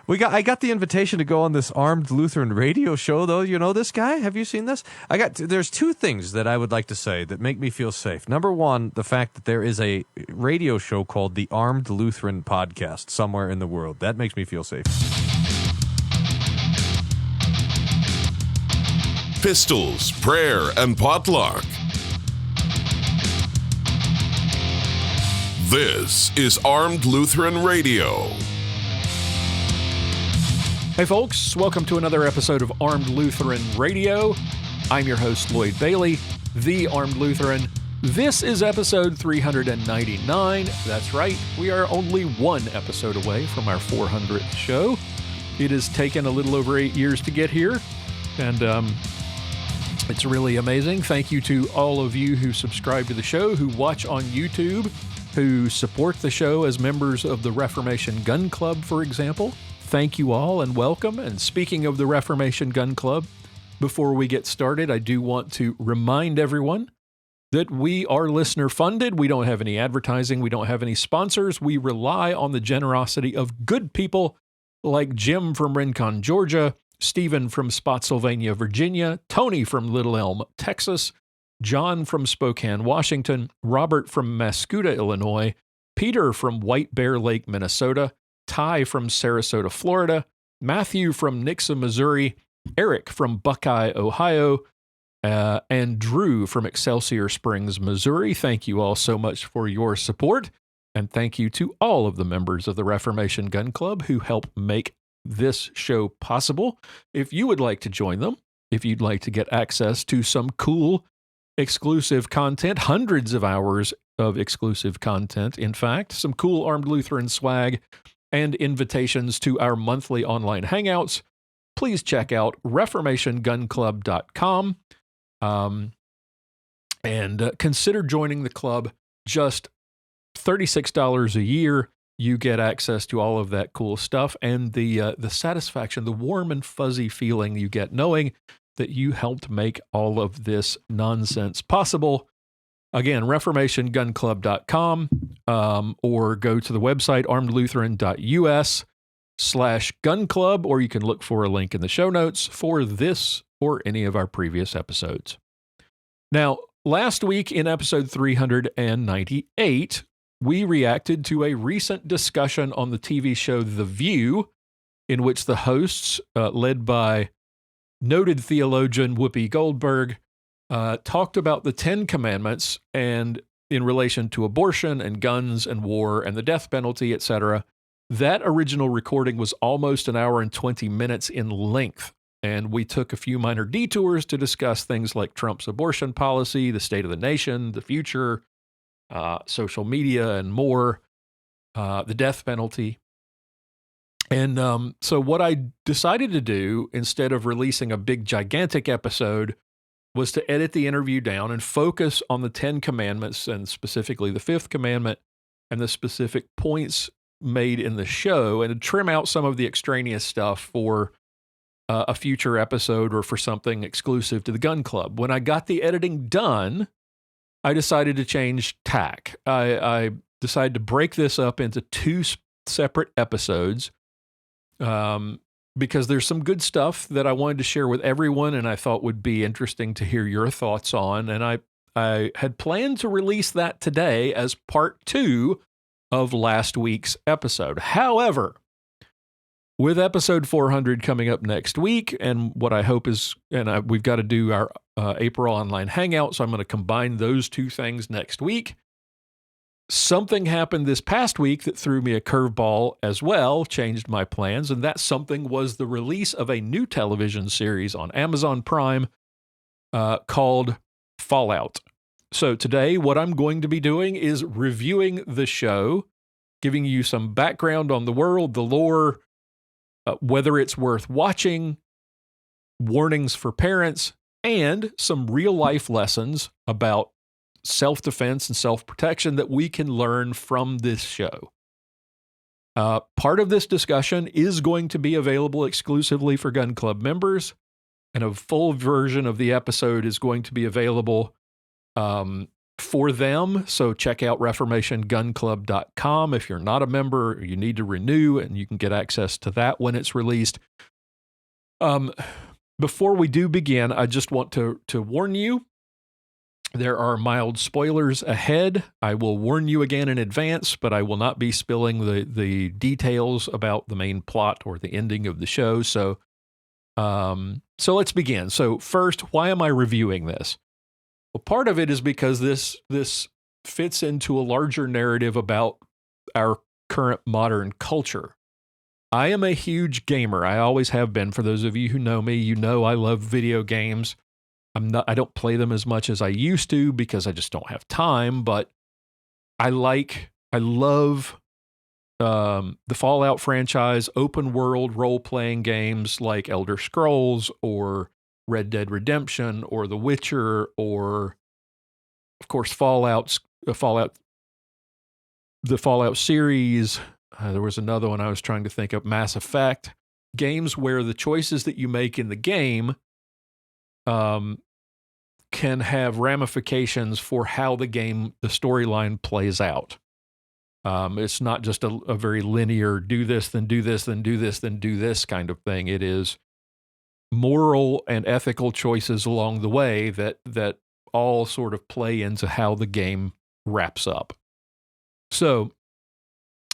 I got the invitation to go on this Armed Lutheran radio show, though. You know this guy? Have you seen this? There's two things that I would like to say that make me feel safe. Number one, the fact that there is a radio show called the Armed Lutheran Podcast somewhere in the world. That makes me feel safe. Pistols, prayer, and potluck. This is Armed Lutheran Radio. Hey folks, welcome to another episode of Armed Lutheran Radio. I'm your host, Lloyd Bailey, the Armed Lutheran. This is episode 399. That's right, we are only one episode away from our 400th show. It has taken a little over 8 years to get here, and it's really amazing. Thank you to all of you who subscribe to the show, who watch on YouTube, who support the show as members of the Reformation Gun Club, for example. Thank you all and welcome. And speaking of the Reformation Gun Club, before we get started, I do want to remind everyone that we are listener funded. We don't have any advertising. We don't have any sponsors. We rely on the generosity of good people like Jim from Rincon, Georgia, Stephen from Spotsylvania, Virginia, Tony from Little Elm, Texas, John from Spokane, Washington, Robert from Mascoutah, Illinois, Peter from White Bear Lake, Minnesota, Ty from Sarasota, Florida, Matthew from Nixa, Missouri, Eric from Buckeye, Ohio, and Drew from Excelsior Springs, Missouri. Thank you all so much for your support, and thank you to all of the members of the Reformation Gun Club who help make this show possible. If you would like to join them, if you'd like to get access to some cool exclusive content, hundreds of hours of exclusive content, in fact, some cool Armed Lutheran swag, and invitations to our monthly online hangouts, please check out reformationgunclub.com and consider joining the club. Just $36 a year. You get access to all of that cool stuff and the satisfaction, the warm and fuzzy feeling you get knowing that you helped make all of this nonsense possible. Again, reformationgunclub.com, or go to the website armedlutheran.us/gunclub, or you can look for a link in the show notes for this or any of our previous episodes. Now, last week in episode 398, we reacted to a recent discussion on the TV show The View, in which the hosts, led by noted theologian Whoopi Goldberg, talked about the 10 Commandments and in relation to abortion and guns and war and the death penalty, etc. That original recording was almost an hour and 20 minutes in length, and we took a few minor detours to discuss things like Trump's abortion policy, the state of the nation, the future, social media, and more, the death penalty. And so what I decided to do, instead of releasing a big, gigantic episode, was to edit the interview down and focus on the 10 Commandments, and specifically the 5th commandment and the specific points made in the show, and to trim out some of the extraneous stuff for a future episode or for something exclusive to the Gun Club. When I got the editing done, I decided to change tack. I decided to break this up into 2 separate episodes, because there's some good stuff that I wanted to share with everyone and I thought would be interesting to hear your thoughts on. And I had planned to release that today as part 2 of last week's episode. However, with episode 400 coming up next week, and what I hope is, we've got to do our April online hangout, so I'm going to combine those 2 things next week. Something happened this past week that threw me a curveball as well, changed my plans, and that something was the release of a new television series on Amazon Prime called Fallout. So today, what I'm going to be doing is reviewing the show, giving you some background on the world, the lore, whether it's worth watching, warnings for parents, and some real-life lessons about self-defense and self-protection that we can learn from this show. Part of this discussion is going to be available exclusively for Gun Club members, and a full version of the episode is going to be available for them. So check out reformationgunclub.com. If you're not a member, you need to renew, and you can get access to that when it's released. Before we do begin, I just want to warn you, there are mild spoilers ahead. I will warn you again in advance, but I will not be spilling the details about the main plot or the ending of the show. So let's begin. So first, why am I reviewing this? Well, part of it is because this fits into a larger narrative about our current modern culture. I am a huge gamer. I always have been. For those of you who know me, you know I love video games. I don't play them as much as I used to because I just don't have time, but I love the Fallout franchise, open world role-playing games like Elder Scrolls or Red Dead Redemption or The Witcher, or of course the Fallout series. There was another one I was trying to think of, Mass Effect. Games where the choices that you make in the game can have ramifications for how the storyline plays out. It's not just a very linear do this, then do this, then do this, then do this kind of thing. It is moral and ethical choices along the way that all sort of play into how the game wraps up. So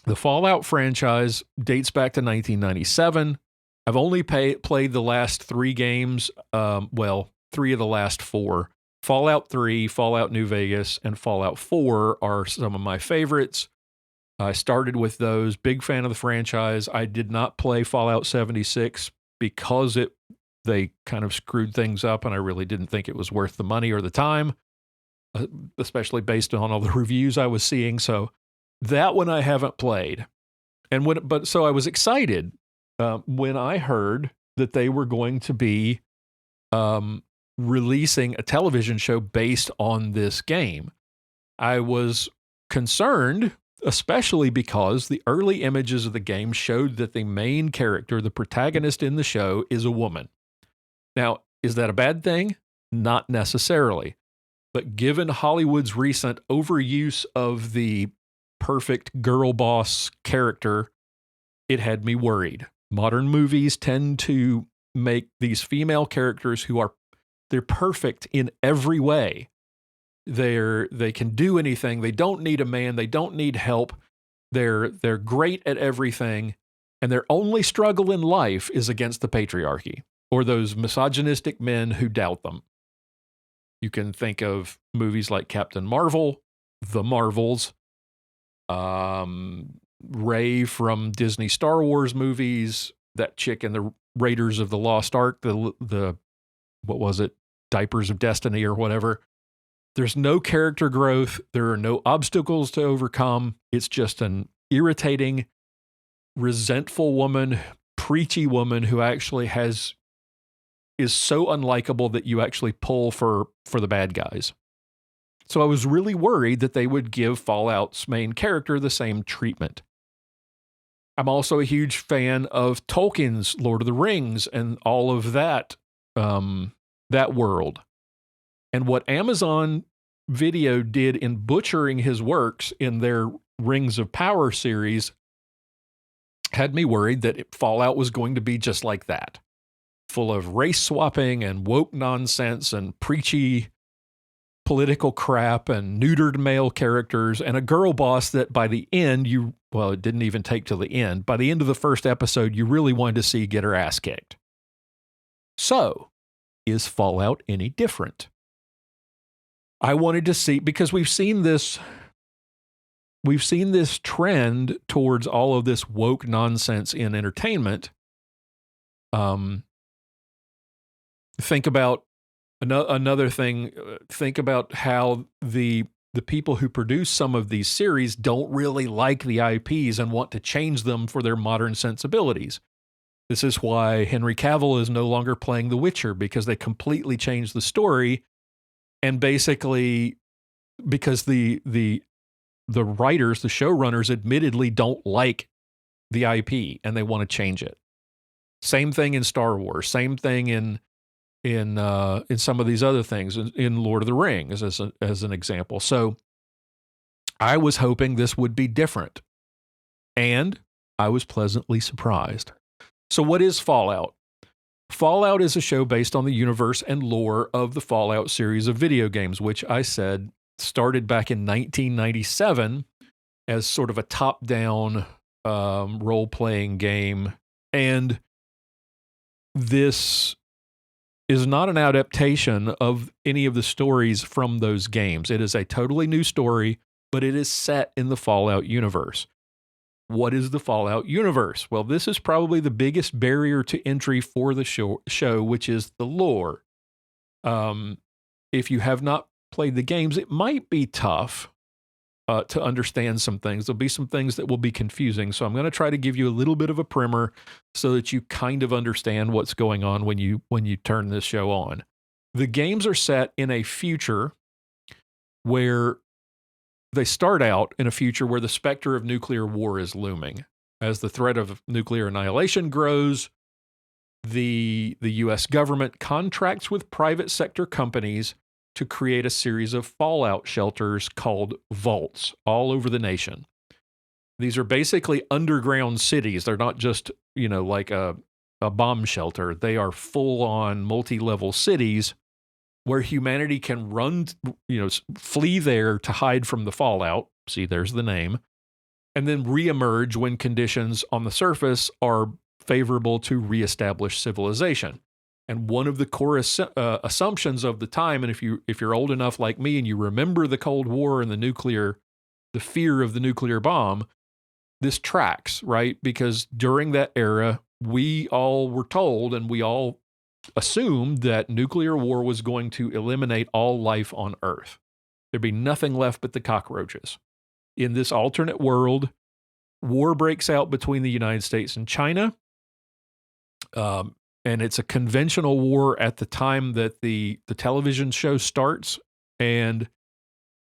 the Fallout franchise dates back to 1997. I've only played the last 3 games, 3 of the last 4. Fallout 3, Fallout New Vegas, and Fallout 4 are some of my favorites. I started with those. Big fan of the franchise. I did not play Fallout 76 because they kind of screwed things up, and I really didn't think it was worth the money or the time, especially based on all the reviews I was seeing. So that one I haven't played. So I was excited when I heard that they were going to be releasing a television show based on this game. I was concerned, especially because the early images of the game showed that the main character, the protagonist in the show, is a woman. Now, is that a bad thing? Not necessarily. But given Hollywood's recent overuse of the perfect girl boss character, it had me worried. Modern movies tend to make these female characters they're perfect in every way. They can do anything. They don't need a man. They don't need help. They're great at everything, and their only struggle in life is against the patriarchy or those misogynistic men who doubt them. You can think of movies like Captain Marvel, The Marvels, Rey from Disney Star Wars movies, that chick in the Raiders of the Lost Ark, the what was it, Diapers of Destiny or whatever. There's no character growth. There are no obstacles to overcome. It's just an irritating, resentful woman, preachy woman who actually is so unlikable that you actually pull for the bad guys. So I was really worried that they would give Fallout's main character the same treatment. I'm also a huge fan of Tolkien's Lord of the Rings and all of that world. And what Amazon Video did in butchering his works in their Rings of Power series had me worried that Fallout was going to be just like that. Full of race swapping and woke nonsense and preachy political crap and neutered male characters and a girl boss that by the end it didn't even take till the end. By the end of the first episode, you really wanted to see get her ass kicked. So, is Fallout any different? I wanted to see, because we've seen this trend towards all of this woke nonsense in entertainment. Think about another thing. Think about how the people who produce some of these series don't really like the IPs and want to change them for their modern sensibilities. This is why Henry Cavill is no longer playing The Witcher, because they completely changed the story. And basically, because the writers, the showrunners, admittedly don't like the IP and they want to change it. Same thing in Star Wars. Same thing in in some of these other things, in Lord of the Rings as an example. So I was hoping this would be different, and I was pleasantly surprised. So what is Fallout? Fallout is a show based on the universe and lore of the Fallout series of video games, which I said started back in 1997 as sort of a top-down role-playing game. And this is not an adaptation of any of the stories from those games. It is a totally new story, but it is set in the Fallout universe. What is the Fallout universe? Well, this is probably the biggest barrier to entry for the show, which is the lore. If you have not played the games, it might be tough to understand some things. There'll be some things that will be confusing. So I'm going to try to give you a little bit of a primer so that you kind of understand what's going on when you turn this show on. The games are set in a future where they start out in a future where the specter of nuclear war is looming. As the threat of nuclear annihilation grows, the U.S. government contracts with private sector companies to create a series of fallout shelters called vaults all over the nation. These are basically underground cities. They're not just, like a bomb shelter. They are full-on multi-level cities where humanity can run, flee there to hide from the fallout. See, there's the name. And then reemerge when conditions on the surface are favorable to reestablish civilization. And one of the core assumptions of the time, and if you're old enough like me and you remember the Cold War and the fear of the nuclear bomb, this tracks, right? Because during that era, we all were told and we all assumed that nuclear war was going to eliminate all life on Earth. There'd be nothing left but the cockroaches. In this alternate world, war breaks out between the United States and China. And it's a conventional war at the time that the television show starts. And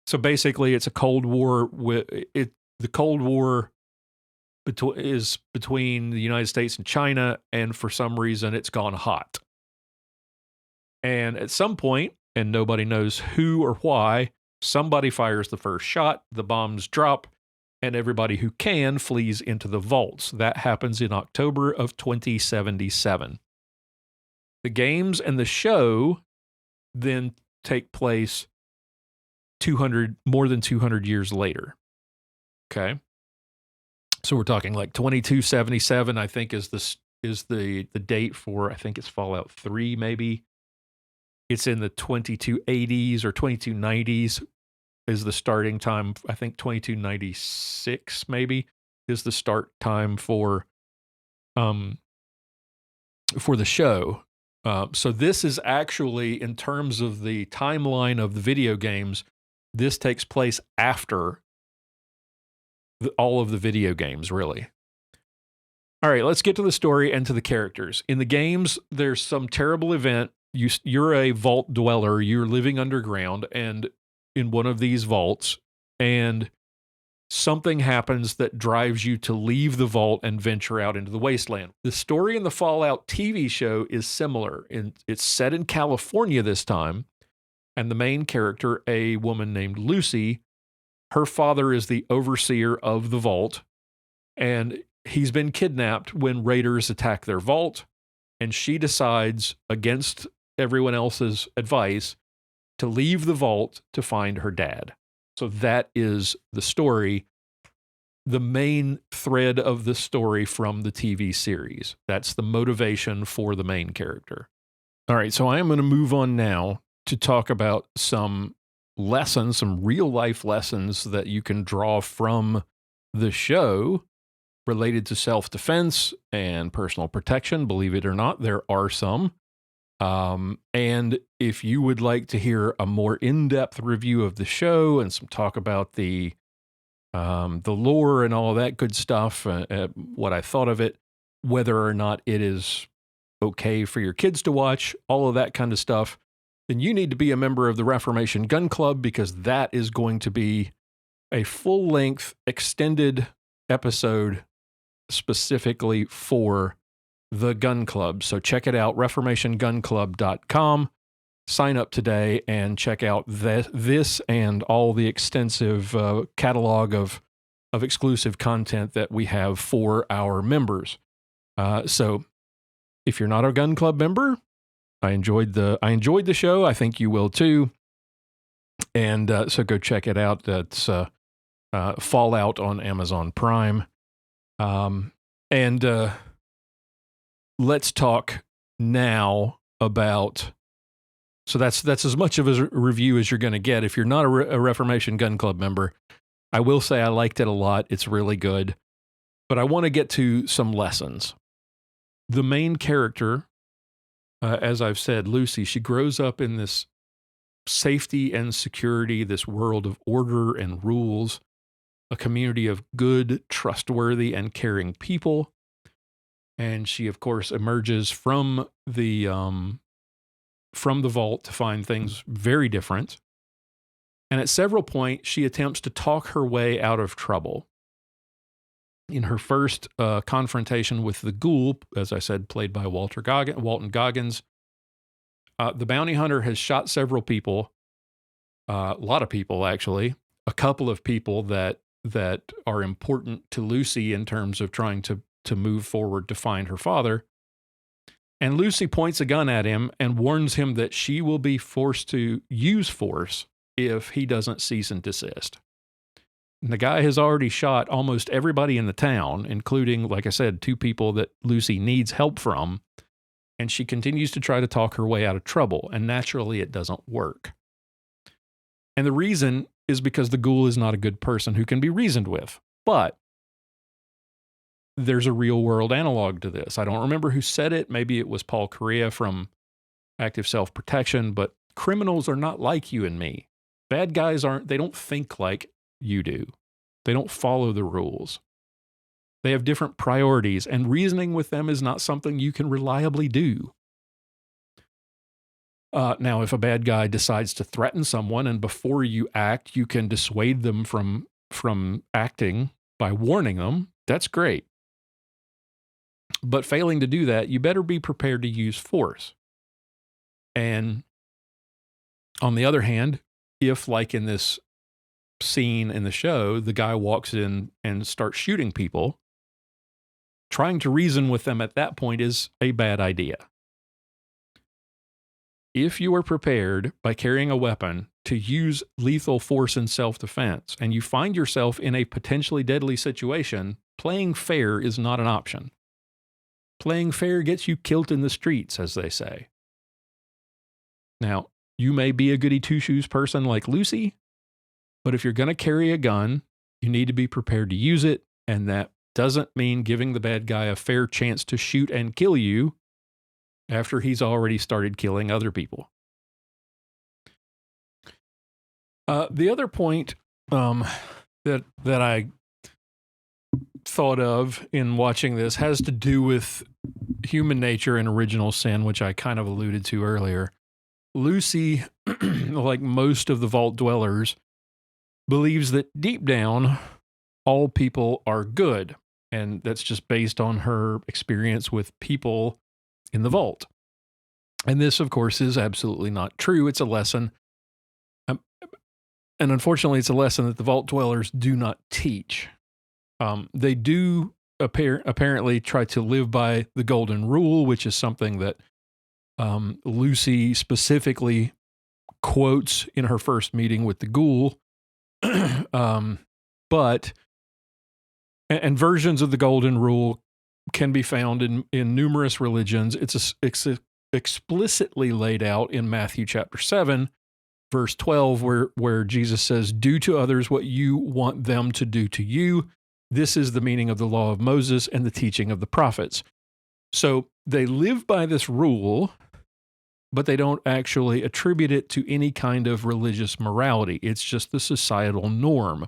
so basically it's a Cold War. The Cold War is between the United States and China, and for some reason it's gone hot. And at some point, and nobody knows who or why, somebody fires the first shot, the bombs drop, and everybody who can flees into the vaults. That happens in October of 2077. The games and the show then take place more than 200 years later. Okay? So we're talking like 2277, I think, is the date for, I think it's Fallout 3, maybe. It's in the 2280s or 2290s is the starting time. I think 2296 maybe is the start time for the show. So this is actually, in terms of the timeline of the video games, this takes place after all of the video games, really. All right, let's get to the story and to the characters. In the games, there's some terrible event. You're a vault dweller. You're living underground and in one of these vaults, and something happens that drives you to leave the vault and venture out into the wasteland. The story in the Fallout TV show is similar. It's set in California this time, and the main character, a woman named Lucy, her father is the overseer of the vault, and he's been kidnapped when raiders attack their vault, and she decides, against everyone else's advice, to leave the vault to find her dad. So that is the story, the main thread of the story from the TV series. That's the motivation for the main character. All right, so I am going to move on now to talk about some lessons, some real life lessons that you can draw from the show related to self-defense and personal protection. Believe it or not, there are some. And if you would like to hear a more in-depth review of the show and some talk about the lore and all that good stuff, what I thought of it, whether or not it is okay for your kids to watch, all of that kind of stuff, then you need to be a member of the Reformation Gun Club, because that is going to be a full-length extended episode specifically for the Gun Club. So check it out, reformationgunclub.com. Sign up today and check out this and all the extensive catalog of exclusive content that we have for our members. So if you're not a Gun Club member, I enjoyed the show. I think you will too. And so go check it out. That's Fallout on Amazon Prime. And let's talk now about. So that's as much of a review as you're going to get. If you're not a Reformation Gun Club member, I will say I liked it a lot. It's really good. But I want to get to some lessons. The main character, as I've said, Lucy, she grows up in this safety and security, this world of order and rules, a community of good, trustworthy, and caring people. And she, of course, emerges from the vault to find things very different. And at several points, she attempts to talk her way out of trouble. In her first confrontation with the ghoul, as I said, played by Walton Goggins, the bounty hunter has shot several people, a lot of people actually, a couple of people that are important to Lucy in terms of trying to move forward to find her father. And Lucy points a gun at him and warns him that she will be forced to use force if he doesn't cease and desist. And the guy has already shot almost everybody in the town, including, like I said, 2 people that Lucy needs help from. And she continues to try to talk her way out of trouble. And naturally, it doesn't work. And the reason is because the ghoul is not a good person who can be reasoned with. But there's a real world analog to this. I don't remember who said it. Maybe it was Paul Correa from Active Self-Protection, but criminals are not like you and me. Bad guys they don't think like you do. They don't follow the rules. They have different priorities, and reasoning with them is not something you can reliably do. Now, if a bad guy decides to threaten someone, and before you act, you can dissuade them from acting by warning them, that's great. But failing to do that, you better be prepared to use force. And on the other hand, if, like in this scene in the show, the guy walks in and starts shooting people, trying to reason with them at that point is a bad idea. If you are prepared by carrying a weapon to use lethal force in self-defense, and you find yourself in a potentially deadly situation, playing fair is not an option. Playing fair gets you killed in the streets, as they say. Now, you may be a goody two-shoes person like Lucy, but if you're going to carry a gun, you need to be prepared to use it, and that doesn't mean giving the bad guy a fair chance to shoot and kill you after he's already started killing other people. The other point that I thought of in watching this has to do with human nature and original sin, which I kind of alluded to earlier. Lucy, like most of the vault dwellers, believes that deep down, all people are good. And that's just based on her experience with people in the vault. And this, of course, is absolutely not true. It's a lesson. And unfortunately, it's a lesson that the vault dwellers do not teach. They do apparently try to live by the golden rule, which is something that Lucy specifically quotes in her first meeting with the ghoul. But versions of the golden rule can be found in numerous religions. It's explicitly laid out in Matthew chapter 7, verse 12, where Jesus says, "Do to others what you want them to do to you. This is the meaning of the law of Moses and the teaching of the prophets." So they live by this rule, but they don't actually attribute it to any kind of religious morality. It's just the societal norm.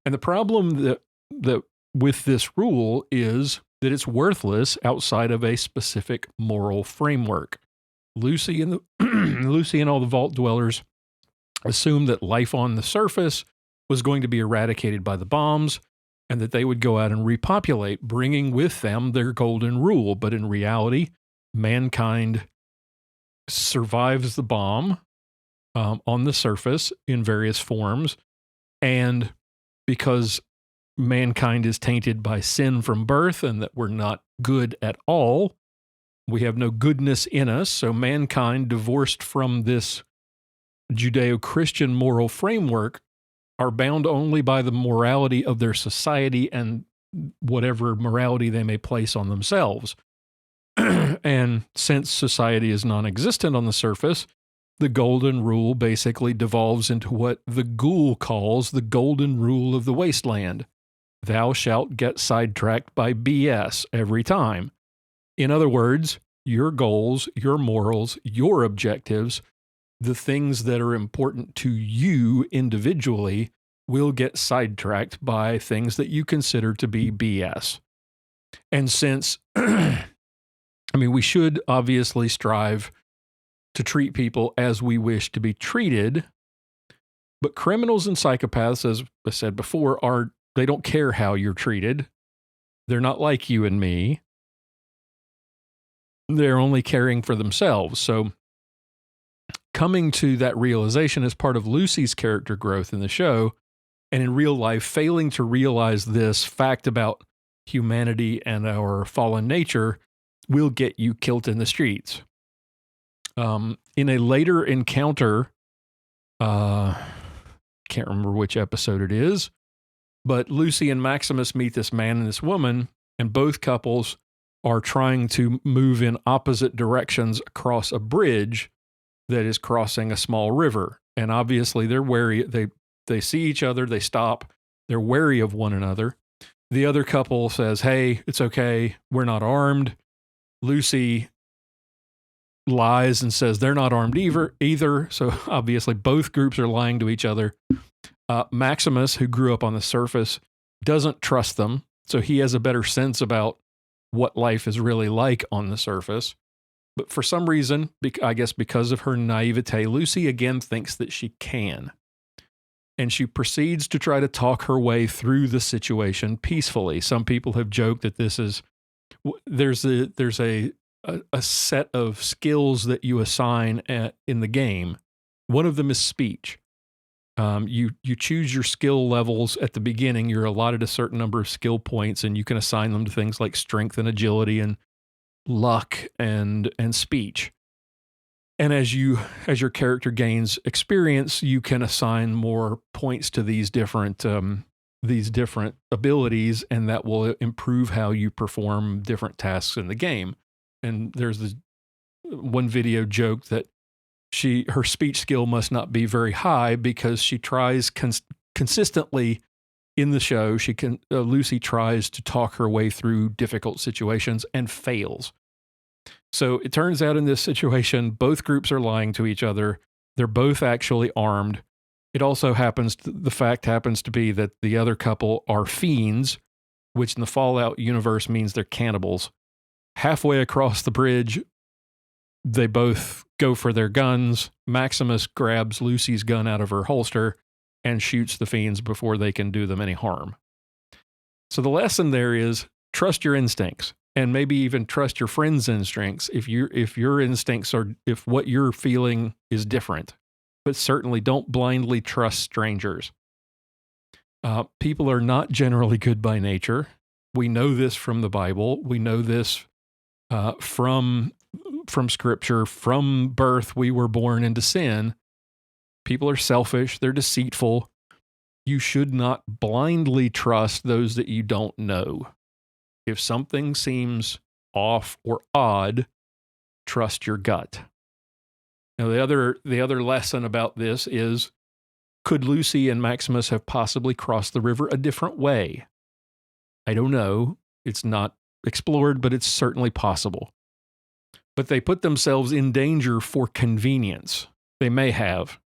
And the problem that with this rule is that it's worthless outside of a specific moral framework. Lucy and all the vault dwellers assumed that life on the surface was going to be eradicated by the bombs, and that they would go out and repopulate, bringing with them their golden rule. But in reality, mankind survives the bomb on the surface in various forms. And because mankind is tainted by sin from birth and that we're not good at all, we have no goodness in us. So mankind, divorced from this Judeo-Christian moral framework, are bound only by the morality of their society and whatever morality they may place on themselves. And since society is non-existent on the surface, the golden rule basically devolves into what the ghoul calls the golden rule of the Wasteland. Thou shalt get sidetracked by BS every time. In other words, your goals, your morals, your objectives, the things that are important to you individually will get sidetracked by things that you consider to be BS. And since, we should obviously strive to treat people as we wish to be treated, but criminals and psychopaths, as I said before, they don't care how you're treated. They're not like you and me. They're only caring for themselves. So coming to that realization as part of Lucy's character growth in the show, and in real life, failing to realize this fact about humanity and our fallen nature will get you killed in the streets. In a later encounter, can't remember which episode it is, but Lucy and Maximus meet this man and this woman, and both couples are trying to move in opposite directions across a bridge that is crossing a small river. And obviously they're wary. They see each other, they stop, they're wary of one another. The other couple says, hey, it's okay, we're not armed. Lucy lies and says they're not armed either. So obviously both groups are lying to each other. Maximus, who grew up on the surface, doesn't trust them. So he has a better sense about what life is really like on the surface. But for some reason, I guess because of her naivete, Lucy again thinks that she can. And she proceeds to try to talk her way through the situation peacefully. Some people have joked that there's a set of skills that you assign in the game. One of them is speech. You choose your skill levels at the beginning. You're allotted a certain number of skill points, and you can assign them to things like strength and agility and luck and speech. And as your character gains experience, you can assign more points to these different abilities, and that will improve how you perform different tasks in the game. And there's this one video joke that her speech skill must not be very high because she tries consistently in the show. Lucy tries to talk her way through difficult situations and fails. So it turns out in this situation, both groups are lying to each other. They're both actually armed. It also the fact happens to be that the other couple are fiends, which in the Fallout universe means they're cannibals. Halfway across the bridge, they both go for their guns. Maximus grabs Lucy's gun out of her holster and shoots the fiends before they can do them any harm. So the lesson there is trust your instincts, and maybe even trust your friends' instincts if your instincts if what you're feeling is different. But certainly don't blindly trust strangers. People are not generally good by nature. We know this from the Bible. We know this from Scripture. From birth, we were born into sin. People are selfish. They're deceitful. You should not blindly trust those that you don't know. If something seems off or odd, trust your gut. Now, the other lesson about this is, could Lucy and Maximus have possibly crossed the river a different way? I don't know. It's not explored, but it's certainly possible. But they put themselves in danger for convenience. They may have.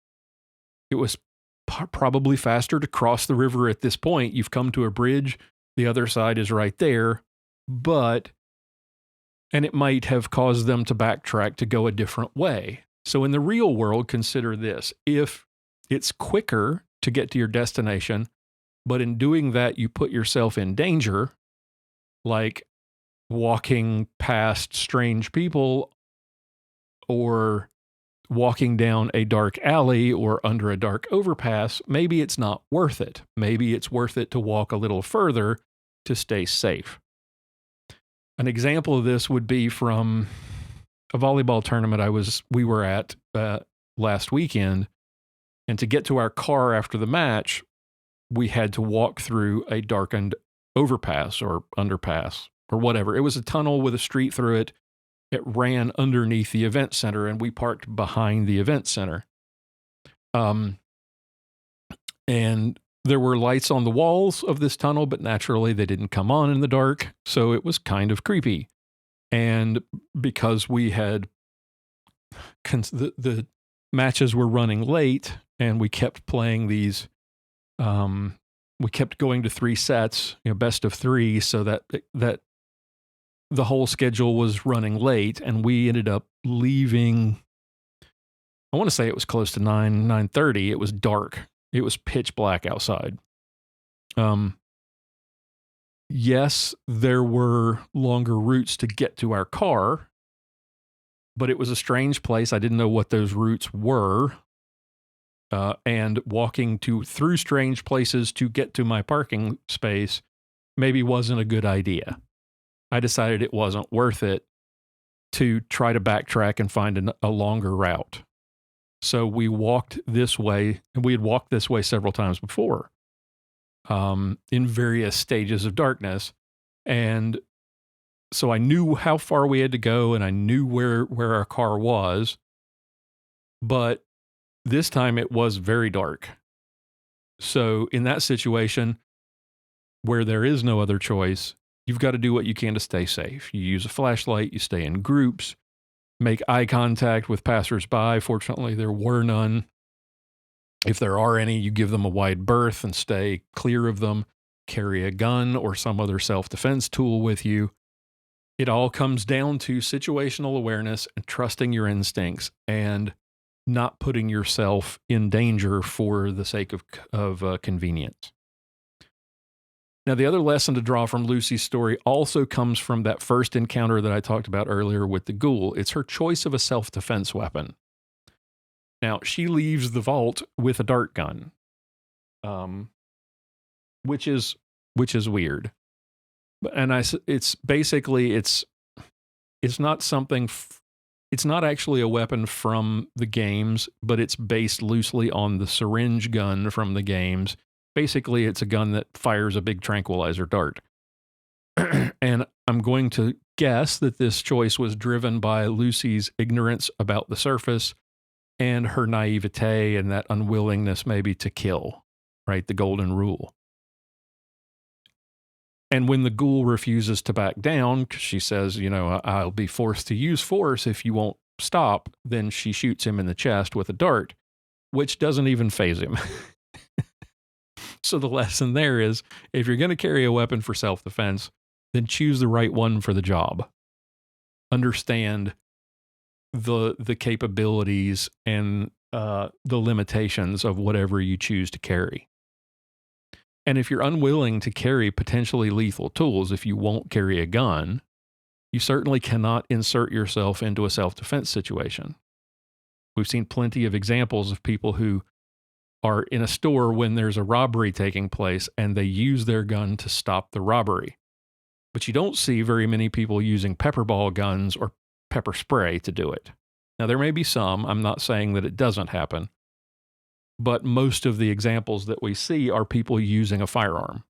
It was probably faster to cross the river at this point. You've come to a bridge. The other side is right there. And it might have caused them to backtrack to go a different way. So in the real world, consider this. If it's quicker to get to your destination, But in doing that, you put yourself in danger, like walking past strange people or walking down a dark alley or under a dark overpass. Maybe it's not worth it. Maybe it's worth it to walk a little further to stay safe. An example of this would be from a volleyball tournament we were at last weekend. And to get to our car after the match, we had to walk through a darkened overpass or underpass or whatever. It was a tunnel with a street through it. It ran underneath the event center, and we parked behind the event center. And there were lights on the walls of this tunnel, but naturally they didn't come on in the dark, so it was kind of creepy. And because we had the matches were running late, and we kept playing these, we kept going to 3 sets, best of 3, so that the whole schedule was running late, and we ended up leaving. I want to say it was close to 9:30. It was dark. It was pitch black outside. Yes, there were longer routes to get to our car, but it was a strange place. I didn't know what those routes were. And walking through strange places to get to my parking space maybe wasn't a good idea. I decided it wasn't worth it to try to backtrack and find a longer route. So we walked this way, and we had walked this way several times before, in various stages of darkness. And so I knew how far we had to go, and I knew where our car was. But this time it was very dark. So in that situation where there is no other choice, you've got to do what you can to stay safe. You use a flashlight, you stay in groups, make eye contact with passersby. Fortunately, there were none. If there are any, you give them a wide berth and stay clear of them. Carry a gun or some other self-defense tool with you. It all comes down to situational awareness and trusting your instincts and not putting yourself in danger for the sake of convenience. Now, the other lesson to draw from Lucy's story also comes from that first encounter that I talked about earlier with the ghoul. It's her choice of a self-defense weapon. Now, she leaves the vault with a dart gun, which is weird. And it's not something. It's not actually a weapon from the games, but it's based loosely on the syringe gun from the games. Basically, it's a gun that fires a big tranquilizer dart. And I'm going to guess that this choice was driven by Lucy's ignorance about the surface and her naivete and that unwillingness maybe to kill, right? The golden rule. And when the ghoul refuses to back down, because she says, I'll be forced to use force if you won't stop, then she shoots him in the chest with a dart, which doesn't even faze him. So the lesson there is, if you're going to carry a weapon for self-defense, then choose the right one for the job. Understand the capabilities and the limitations of whatever you choose to carry. And if you're unwilling to carry potentially lethal tools, if you won't carry a gun, you certainly cannot insert yourself into a self-defense situation. We've seen plenty of examples of people who are in a store when there's a robbery taking place and they use their gun to stop the robbery. But you don't see very many people using pepper ball guns or pepper spray to do it. Now, there may be some. I'm not saying that it doesn't happen. But most of the examples that we see are people using a firearm.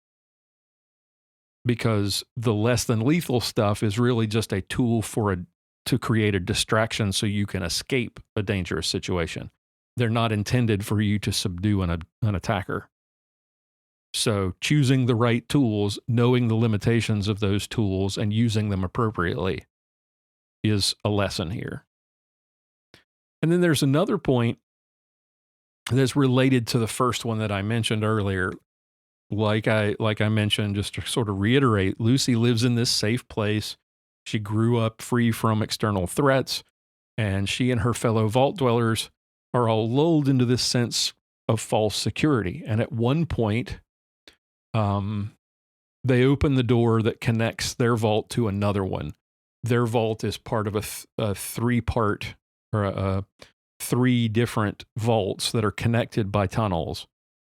Because the less than lethal stuff is really just a tool to create a distraction so you can escape a dangerous situation. They're not intended for you to subdue an attacker. So choosing the right tools, knowing the limitations of those tools, and using them appropriately is a lesson here. And then there's another point that's related to the first one that I mentioned earlier. Like I mentioned, just to sort of reiterate, Lucy lives in this safe place. She grew up free from external threats, and she and her fellow vault dwellers are all lulled into this sense of false security. And at one point, They open the door that connects their vault to another one. Their vault is part of a three-part or three different vaults that are connected by tunnels.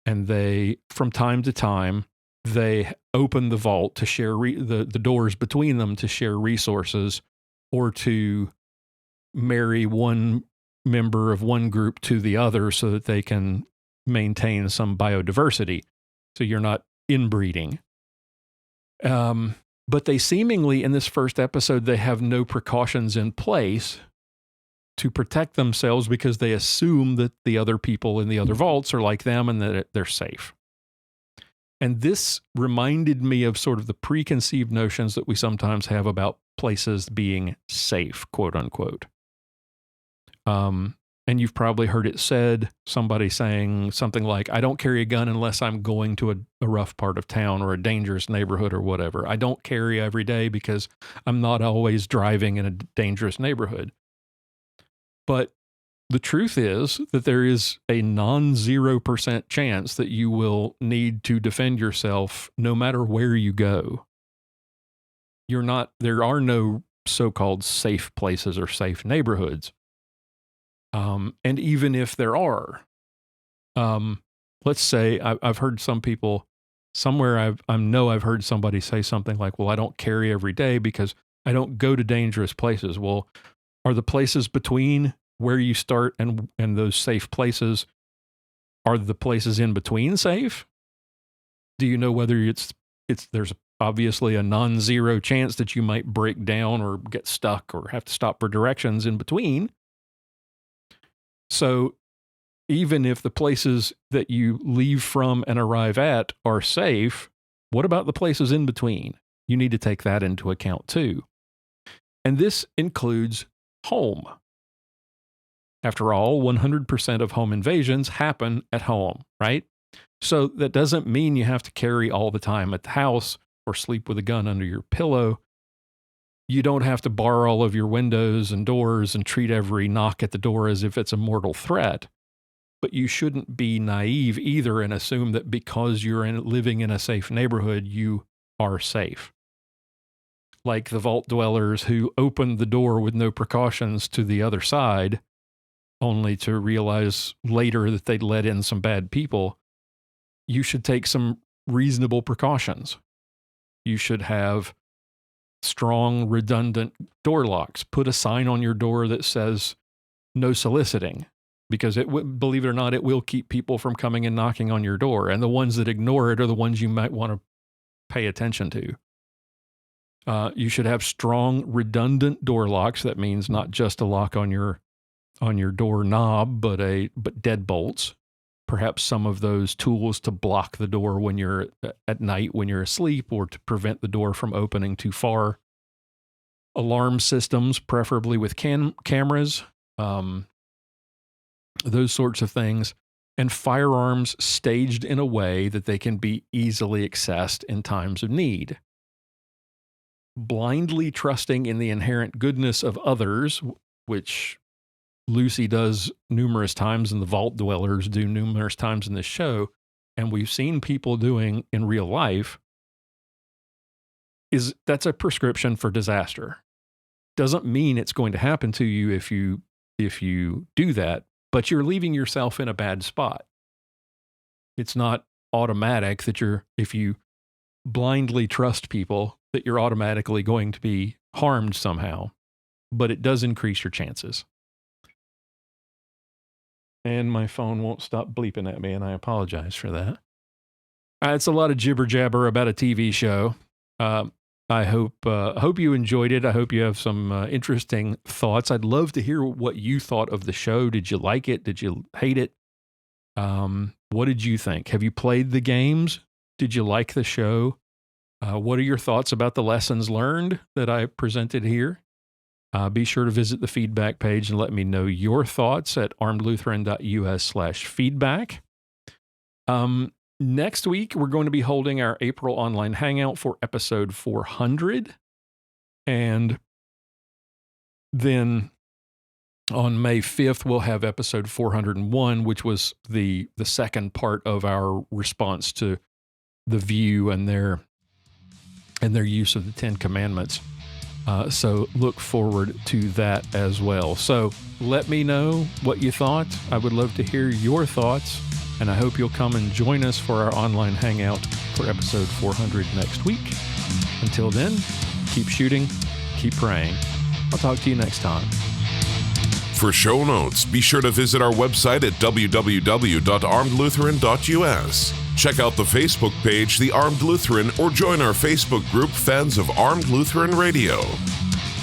And they, from time to time, they open the vault to share the doors between them to share resources or to marry one member of one group to the other so that they can maintain some biodiversity. So you're not inbreeding. But they seemingly, in this first episode, they have no precautions in place to protect themselves because they assume that the other people in the other vaults are like them and that they're safe. And this reminded me of sort of the preconceived notions that we sometimes have about places being safe, quote unquote. And you've probably heard it said, somebody saying something like, I don't carry a gun unless I'm going to a rough part of town or a dangerous neighborhood or whatever. I don't carry every day because I'm not always driving in a dangerous neighborhood. But the truth is that there is a non-0% chance that you will need to defend yourself no matter where you go. There are no so-called safe places or safe neighborhoods. And even if there are, let's say I've heard some people somewhere I've heard somebody say something like, well, I don't carry every day because I don't go to dangerous places. Well, are the places between where you start and those safe places, are the places in between safe? Do you know whether there's obviously a non-zero chance that you might break down or get stuck or have to stop for directions in between? So even if the places that you leave from and arrive at are safe, what about the places in between? You need to take that into account too. And this includes home. After all, 100% of home invasions happen at home, right? So that doesn't mean you have to carry all the time at the house or sleep with a gun under your pillow. You don't have to bar all of your windows and doors and treat every knock at the door as if it's a mortal threat. But you shouldn't be naive either and assume that because you're living in a safe neighborhood, you are safe. Like the vault dwellers who opened the door with no precautions to the other side, only to realize later that they'd let in some bad people. You should take some reasonable precautions. You should have strong, redundant door locks. Put a sign on your door that says no soliciting, because believe it or not, it will keep people from coming and knocking on your door. And the ones that ignore it are the ones you might want to pay attention to. You should have strong, redundant door locks. That means not just a lock on your door knob, but deadbolts. Perhaps some of those tools to block the door when you're at night, when you're asleep, or to prevent the door from opening too far. Alarm systems, preferably with cameras, those sorts of things. And firearms staged in a way that they can be easily accessed in times of need. Blindly trusting in the inherent goodness of others, which Lucy does numerous times and the vault dwellers do numerous times in this show, and we've seen people doing in real life, that's a prescription for disaster. Doesn't mean it's going to happen to you if you do that, but you're leaving yourself in a bad spot. It's not automatic that if you blindly trust people, that you're automatically going to be harmed somehow, but it does increase your chances. And my phone won't stop bleeping at me, and I apologize for that. It's a lot of jibber jabber about a TV show. I hope you enjoyed it. I hope you have some interesting thoughts. I'd love to hear what you thought of the show. Did you like it? Did you hate it? What did you think? Have you played the games? Did you like the show? What are your thoughts about the lessons learned that I presented here? Be sure to visit the feedback page and let me know your thoughts at armedlutheran.us/feedback. Next week, we're going to be holding our April online hangout for episode 400. And then on May 5th, we'll have episode 401, which was the second part of our response to the view and their use of the Ten Commandments. So look forward to that as well. So let me know what you thought. I would love to hear your thoughts, and I hope you'll come and join us for our online hangout for episode 400 next week. Until then, keep shooting, keep praying. I'll talk to you next time. For show notes, be sure to visit our website at www.armedlutheran.us. Check out the Facebook page, The Armed Lutheran, or join our Facebook group, Fans of Armed Lutheran Radio.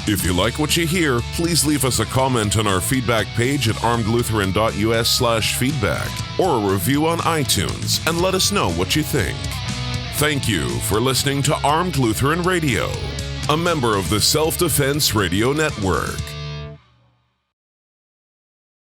If you like what you hear, please leave us a comment on our feedback page at armedlutheran.us/feedback or a review on iTunes and let us know what you think. Thank you for listening to Armed Lutheran Radio, a member of the Self-Defense Radio Network.